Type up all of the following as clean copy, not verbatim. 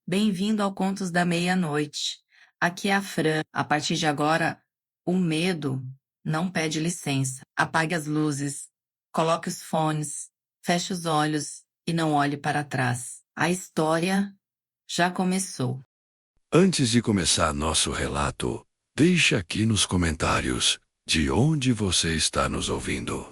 Bem-vindo ao Contos da Meia-Noite. Aqui é a Fran. A partir de agora, o medo não pede licença. Apague as luzes, coloque os fones, feche os olhos e não olhe para trás. A história já começou. Antes de começar nosso relato, deixe aqui nos comentários de onde você está nos ouvindo.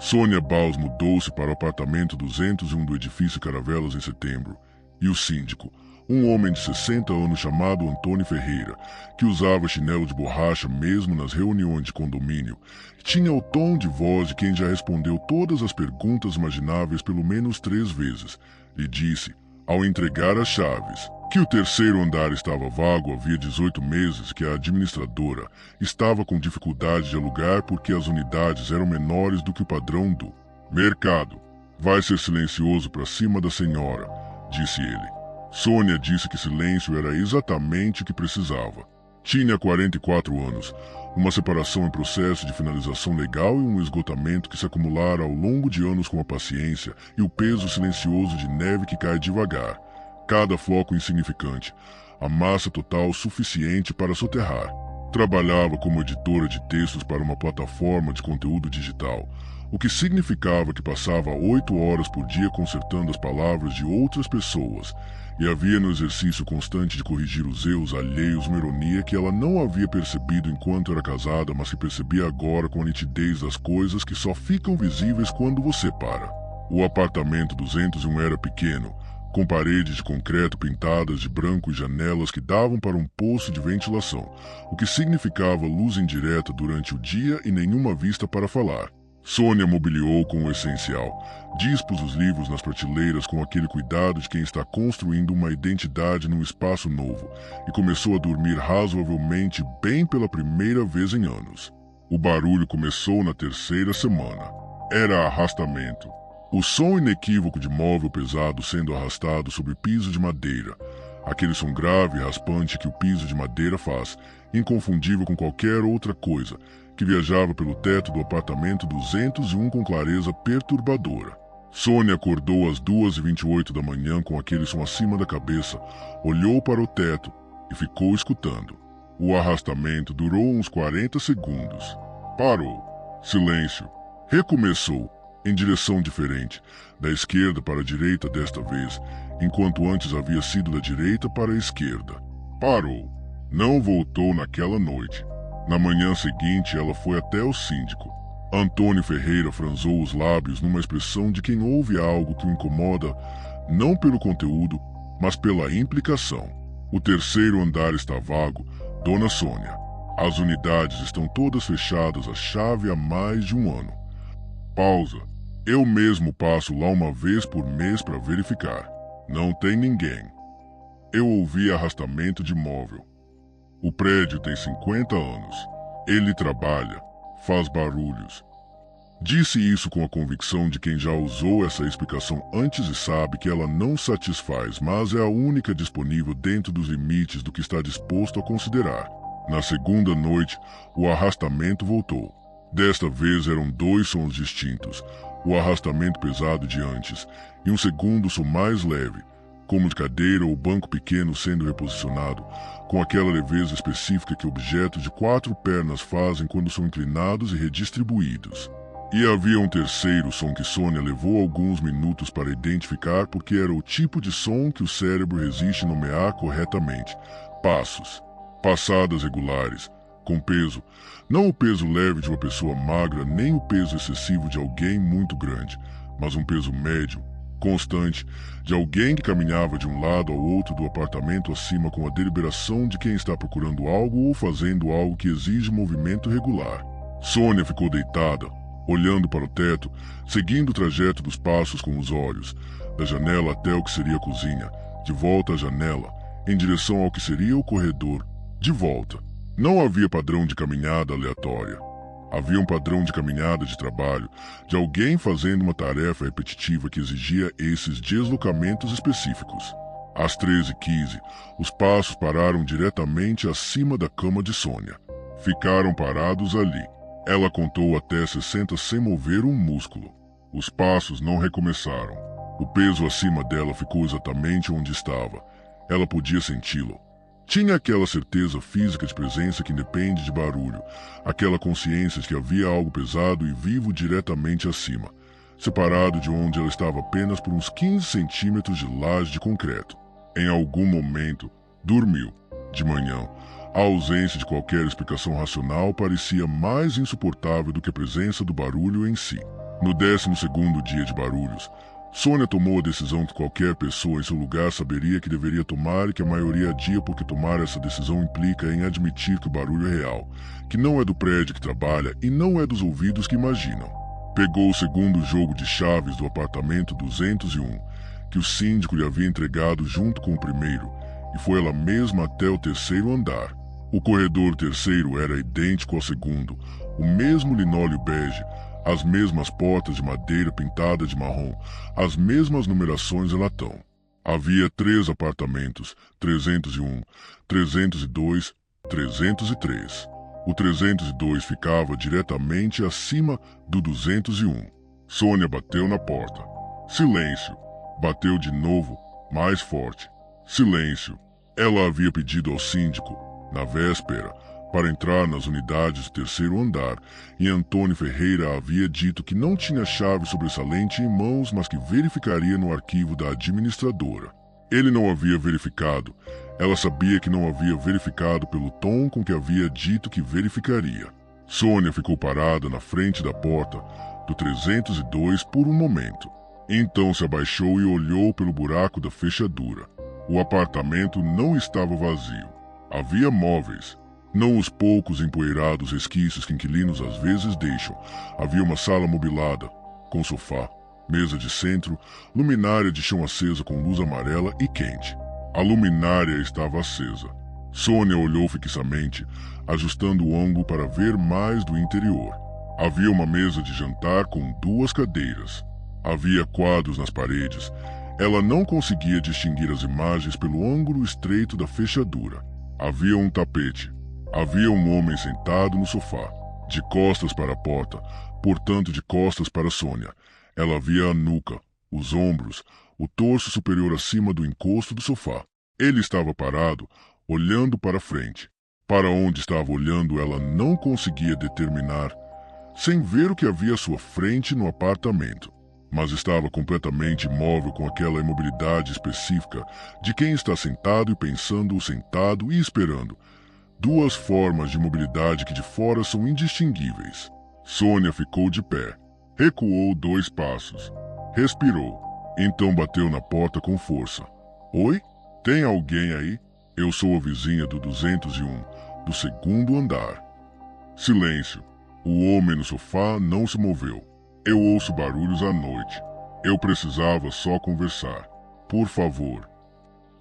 Sônia Baus mudou-se para o apartamento 201 do edifício Caravelas em setembro, e o síndico, um homem de 60 anos chamado Antônio Ferreira, que usava chinelo de borracha mesmo nas reuniões de condomínio, tinha o tom de voz de quem já respondeu todas as perguntas imagináveis pelo menos 3 vezes, lhe disse, ao entregar as chaves, que o terceiro andar estava vago havia 18 meses, que a administradora estava com dificuldade de alugar porque as unidades eram menores do que o padrão do mercado. Vai ser silencioso para cima da senhora, disse ele. Sônia disse que silêncio era exatamente o que precisava. Tinha 44 anos, uma separação em processo de finalização legal e um esgotamento que se acumulara ao longo de anos com a paciência e o peso silencioso de neve que cai devagar. Cada floco insignificante, a massa total suficiente para soterrar. Trabalhava como editora de textos para uma plataforma de conteúdo digital, o que significava que passava 8 horas por dia consertando as palavras de outras pessoas, e havia no exercício constante de corrigir os erros alheios uma ironia que ela não havia percebido enquanto era casada, mas que percebia agora com a nitidez das coisas que só ficam visíveis quando você para. O apartamento 201 era pequeno, com paredes de concreto pintadas de branco e janelas que davam para um poço de ventilação, o que significava luz indireta durante o dia e nenhuma vista para falar. Sônia mobiliou com o essencial, dispôs os livros nas prateleiras com aquele cuidado de quem está construindo uma identidade num espaço novo, e começou a dormir razoavelmente bem pela primeira vez em anos. O barulho começou na 3ª semana. Era arrastamento. O som inequívoco de móvel pesado sendo arrastado sobre piso de madeira. Aquele som grave e raspante que o piso de madeira faz, inconfundível com qualquer outra coisa, que viajava pelo teto do apartamento 201 com clareza perturbadora. Sônia acordou às 2h28 da manhã com aquele som acima da cabeça, olhou para o teto e ficou escutando. O arrastamento durou uns 40 segundos. Parou. Silêncio. Recomeçou. Em direção diferente, da esquerda para a direita desta vez, enquanto antes havia sido da direita para a esquerda. Parou. Não voltou naquela noite. Na manhã seguinte, ela foi até o síndico. Antônio Ferreira franzou os lábios numa expressão de quem ouve algo que o incomoda, não pelo conteúdo, mas pela implicação. O terceiro andar está vago, Dona Sônia. As unidades estão todas fechadas à chave há mais de um ano. Pausa. Eu mesmo passo lá uma vez por mês para verificar. Não tem ninguém. Eu ouvi arrastamento de móvel. O prédio tem 50 anos. Ele trabalha, faz barulhos. Disse isso com a convicção de quem já usou essa explicação antes e sabe que ela não satisfaz, mas é a única disponível dentro dos limites do que está disposto a considerar. Na segunda noite, o arrastamento voltou. Desta vez eram 2 sons distintos, o arrastamento pesado de antes, e um segundo som mais leve, como de cadeira ou banco pequeno sendo reposicionado, com aquela leveza específica que objetos de 4 pernas fazem quando são inclinados e redistribuídos. E havia um terceiro som que Sônia levou alguns minutos para identificar porque era o tipo de som que o cérebro resiste nomear corretamente. Passos. Passadas regulares. Com peso, não o peso leve de uma pessoa magra, nem o peso excessivo de alguém muito grande, mas um peso médio, constante, de alguém que caminhava de um lado ao outro do apartamento acima com a deliberação de quem está procurando algo ou fazendo algo que exige movimento regular. Sônia ficou deitada, olhando para o teto, seguindo o trajeto dos passos com os olhos, da janela até o que seria a cozinha, de volta à janela, em direção ao que seria o corredor, de volta. Não havia padrão de caminhada aleatória. Havia um padrão de caminhada de trabalho, de alguém fazendo uma tarefa repetitiva que exigia esses deslocamentos específicos. Às 13h15, os passos pararam diretamente acima da cama de Sônia. Ficaram parados ali. Ela contou até 60 sem mover um músculo. Os passos não recomeçaram. O peso acima dela ficou exatamente onde estava, Ela podia senti-lo. Tinha aquela certeza física de presença que independe de barulho, aquela consciência de que havia algo pesado e vivo diretamente acima, separado de onde ela estava apenas por uns 15 centímetros de laje de concreto. Em algum momento, dormiu. De manhã, a ausência de qualquer explicação racional parecia mais insuportável do que a presença do barulho em si. No 12º dia de barulhos, Sônia tomou a decisão que qualquer pessoa em seu lugar saberia que deveria tomar e que a maioria adia porque tomar essa decisão implica em admitir que o barulho é real, que não é do prédio que trabalha e não é dos ouvidos que imaginam. Pegou o segundo jogo de chaves do apartamento 201, que o síndico lhe havia entregado junto com o primeiro, e foi ela mesma até o 3º andar. O corredor terceiro era idêntico ao segundo, o mesmo linóleo bege, as mesmas portas de madeira pintada de marrom, as mesmas numerações em latão. Havia 3 apartamentos, 301, 302, 303. O 302 ficava diretamente acima do 201. Sônia bateu na porta. Silêncio. Bateu de novo, mais forte. Silêncio. Ela havia pedido ao síndico, na véspera, para entrar nas unidades do 3º andar, e Antônio Ferreira havia dito que não tinha chave sobressalente em mãos, mas que verificaria no arquivo da administradora. Ele não havia verificado. Ela sabia que não havia verificado pelo tom com que havia dito que verificaria. Sônia ficou parada na frente da porta do 302 por um momento. Então se abaixou e olhou pelo buraco da fechadura. O apartamento não estava vazio. Havia móveis. Não os poucos empoeirados resquícios que inquilinos às vezes deixam. Havia uma sala mobilada, com sofá, mesa de centro, luminária de chão acesa com luz amarela e quente. A luminária estava acesa. Sônia olhou fixamente, ajustando o ângulo para ver mais do interior. Havia uma mesa de jantar com 2 cadeiras. Havia quadros nas paredes. Ela não conseguia distinguir as imagens pelo ângulo estreito da fechadura. Havia um tapete. Havia um homem sentado no sofá, de costas para a porta, portanto de costas para Sônia. Ela via a nuca, os ombros, o torso superior acima do encosto do sofá. Ele estava parado, olhando para frente. Para onde estava olhando ela não conseguia determinar, sem ver o que havia à sua frente no apartamento. Mas estava completamente imóvel com aquela imobilidade específica de quem está sentado e pensando sentado e esperando. 2 formas de mobilidade que de fora são indistinguíveis. Sônia ficou de pé. Recuou 2 passos. Respirou. Então bateu na porta com força. Oi? Tem alguém aí? Eu sou a vizinha do 201, do 2º andar. Silêncio. O homem no sofá não se moveu. Eu ouço barulhos à noite. Eu precisava só conversar. Por favor.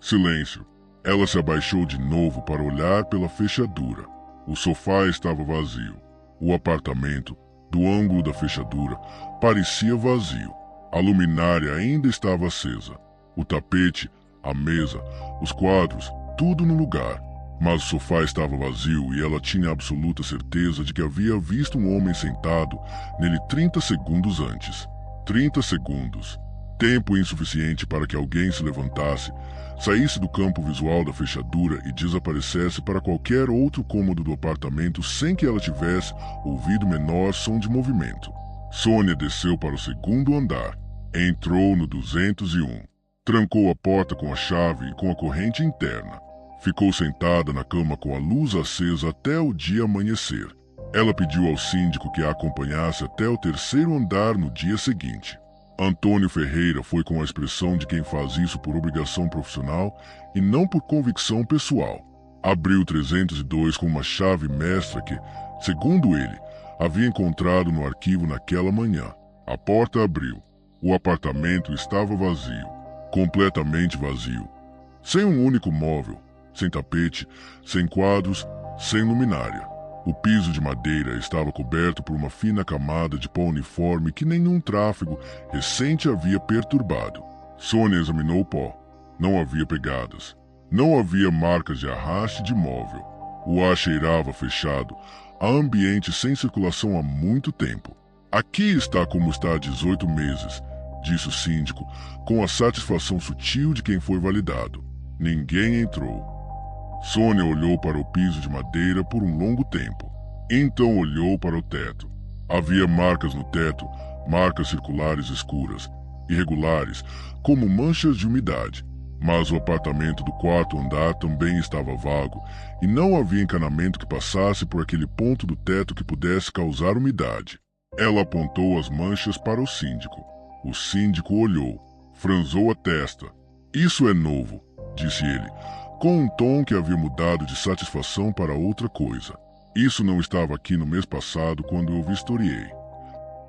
Silêncio. Ela se abaixou de novo para olhar pela fechadura. O sofá estava vazio. O apartamento, do ângulo da fechadura, parecia vazio. A luminária ainda estava acesa. O tapete, a mesa, os quadros, tudo no lugar. Mas o sofá estava vazio e ela tinha absoluta certeza de que havia visto um homem sentado nele 30 segundos antes. 30 segundos. Tempo insuficiente para que alguém se levantasse, saísse do campo visual da fechadura e desaparecesse para qualquer outro cômodo do apartamento sem que ela tivesse ouvido o menor som de movimento. Sônia desceu para o 2º andar. Entrou no 201. Trancou a porta com a chave e com a corrente interna. Ficou sentada na cama com a luz acesa até o dia amanhecer. Ela pediu ao síndico que a acompanhasse até o 3º andar no dia seguinte. Antônio Ferreira foi com a expressão de quem faz isso por obrigação profissional e não por convicção pessoal. Abriu o 302 com uma chave mestra que, segundo ele, havia encontrado no arquivo naquela manhã. A porta abriu. O apartamento estava vazio, completamente vazio. Sem um único móvel, sem tapete, sem quadros, sem luminária. O piso de madeira estava coberto por uma fina camada de pó uniforme que nenhum tráfego recente havia perturbado. Sônia examinou o pó. Não havia pegadas. Não havia marcas de arraste de móvel. O ar cheirava fechado, a ambiente sem circulação há muito tempo. Aqui está como está há 18 meses, disse o síndico, com a satisfação sutil de quem foi validado. Ninguém entrou. Sônia olhou para o piso de madeira por um longo tempo. Então olhou para o teto. Havia marcas no teto, marcas circulares escuras, irregulares, como manchas de umidade. Mas o apartamento do quarto andar também estava vago e não havia encanamento que passasse por aquele ponto do teto que pudesse causar umidade. Ela apontou as manchas para o síndico. O síndico olhou, franzou a testa. Isso é novo, disse ele, com um tom que havia mudado de satisfação para outra coisa. Isso não estava aqui no mês passado quando eu vistoriei.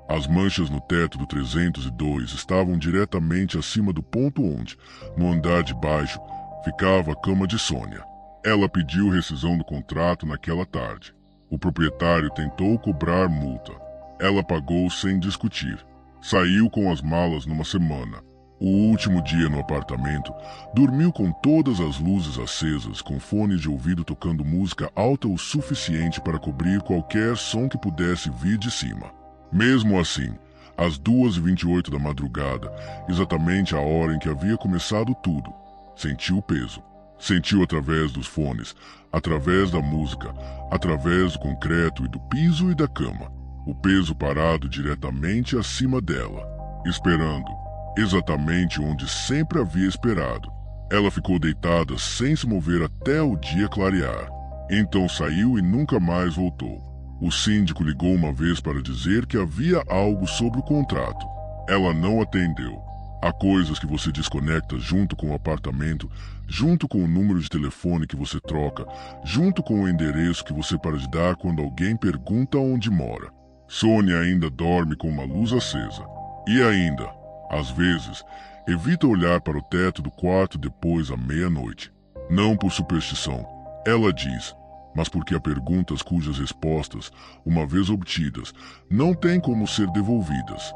As manchas no teto do 302 estavam diretamente acima do ponto onde, no andar de baixo, ficava a cama de Sônia. Ela pediu rescisão do contrato naquela tarde. O proprietário tentou cobrar multa. Ela pagou sem discutir. Saiu com as malas numa semana. O último dia no apartamento, dormiu com todas as luzes acesas, com fone de ouvido tocando música alta o suficiente para cobrir qualquer som que pudesse vir de cima. Mesmo assim, às 2h28 da madrugada, exatamente a hora em que havia começado tudo, sentiu o peso. Sentiu através dos fones, através da música, através do concreto e do piso e da cama. O peso parado diretamente acima dela, esperando, exatamente onde sempre havia esperado. Ela ficou deitada sem se mover até o dia clarear. Então saiu e nunca mais voltou. O síndico ligou uma vez para dizer que havia algo sobre o contrato. Ela não atendeu. Há coisas que você desconecta junto com o apartamento, junto com o número de telefone que você troca, junto com o endereço que você para de dar quando alguém pergunta onde mora. Sônia ainda dorme com uma luz acesa. E ainda, às vezes, evita olhar para o teto do quarto depois da meia-noite. Não por superstição, ela diz, mas porque há perguntas cujas respostas, uma vez obtidas, não têm como ser devolvidas.